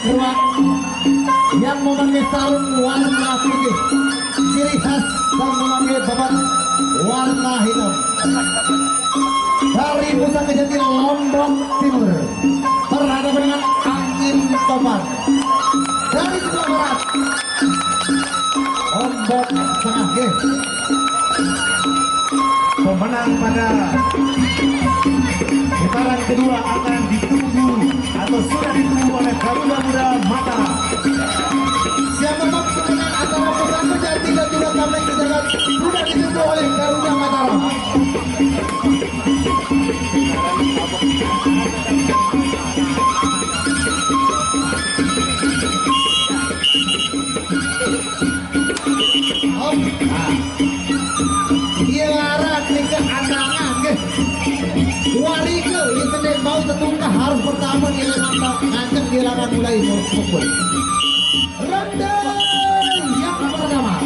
keruak yang memakai sarung warna putih, ciri khas dan memakai babat warna hitam. Dari Pusaka Jati Lombok Timur berhadapan dengan Angin Topan dari sebelah barat Lombok Tengah. Pemenang pada putaran kedua akan ditunggu atau sudah ditunggu oleh Garuda Muda Mataram. Siapa pemenang antara Pusaka Jati dan juga Tameng Kejagat sudah ditunggu oleh Garuda Mataram. Wali ke di Senin mau tetungkah harus pertama nilai mata ngajak dilakan mulai mukul ronde yang pertama.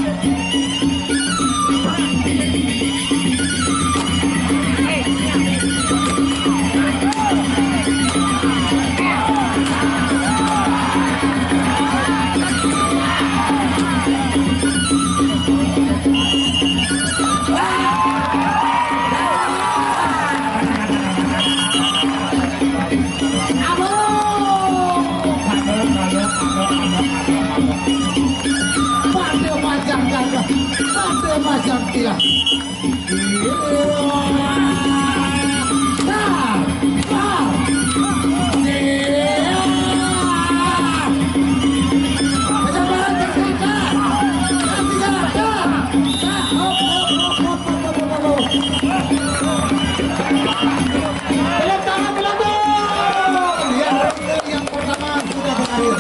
Macam tidak. Yang pertama sudah berakhir.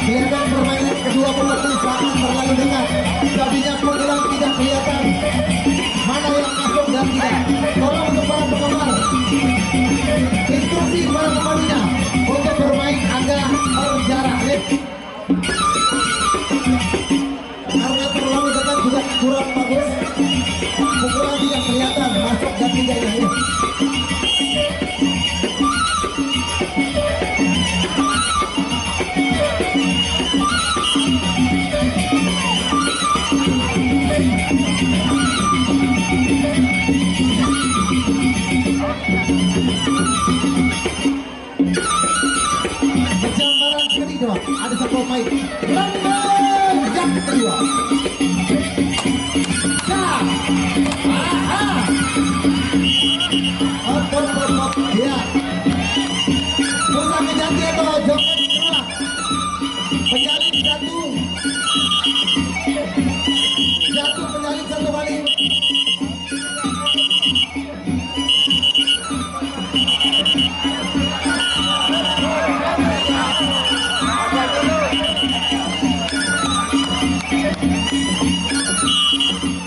Kelihatan permainan kedua pelatih sangat terlalu dekat, tapinya penggelam tidak kelihatan mana yang masuk dan tidak. Tolong untuk para penggemar, instruksi para pemainnya untuk bermain agak berjarak, karena terlalu dekat juga kurang bagus. Pukulan tidak kelihatan masuk dan tidak ya. Perjalanan kedua ada satu pemain lambang yang kedua. Ya, Pusaka Jati atau joget kedua penyalin jatuh penyalin satu kali.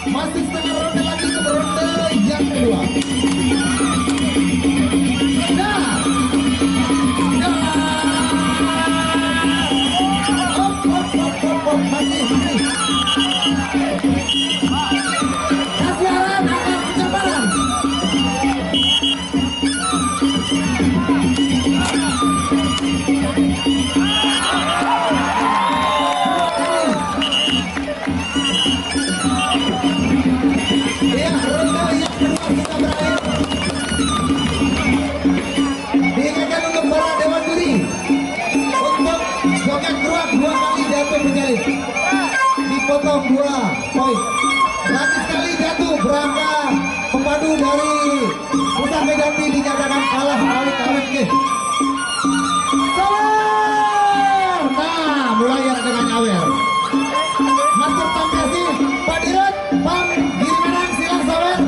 Masih setengah ronde lagi ke ronde yang kedua. Dipotong 2 poin. Lagi sekali jatuh berangka pemadu dari Pusaka Jati dinyatakan kalah awet-awet ke. Sawer. Nah, mulai dengan Awer. Matur tampiasi Pak Dirut, Pak Girimenang silang Sawer.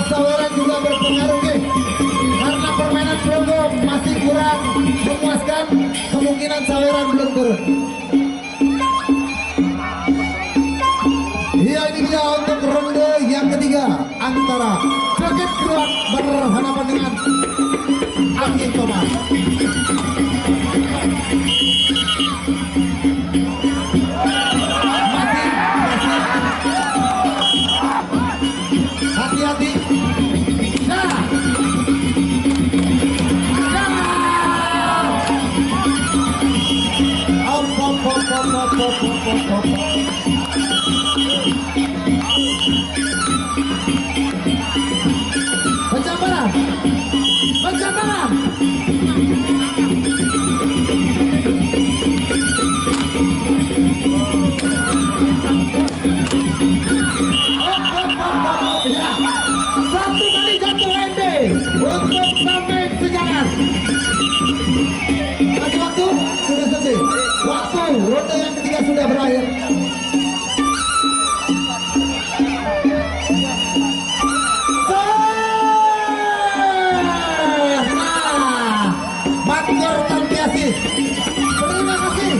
Saweran juga berpengaruh karena permainan Progo masih kurang memuaskan, kemungkinan Saweran belum turun. Iya, ini dia untuk ronde antara Joget Geruak berhadapan dengan Angin Toman. Hati-hati. Nah. Pencabaran. Ya. Satu kali jatuh ende untuk sampai sejangan. Lagi waktu sudah selesai. Waktu ronde yang ketiga sudah berakhir. Matkor Tanpiasi. Terima kasih.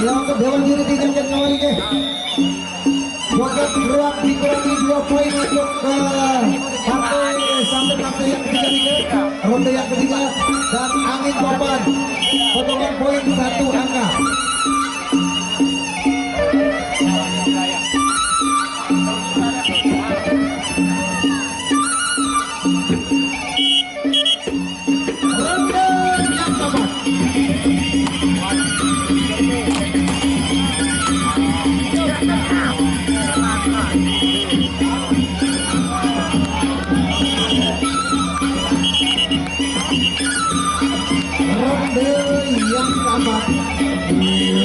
Ya, untuk Dewan Juri dijanjikan kembali ke Joget Geruak dikurangi 2 poin untuk sampai yang ketiga ronde yang ketiga, dan Angin Toman potongan poin 1 angka. Ronde yang keempat. Ronde yang keempat.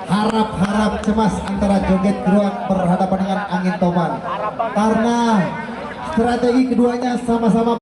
Harap-harap cemas antara Joget Geruak berhadapan dengan Angin Toman karena strategi keduanya sama-sama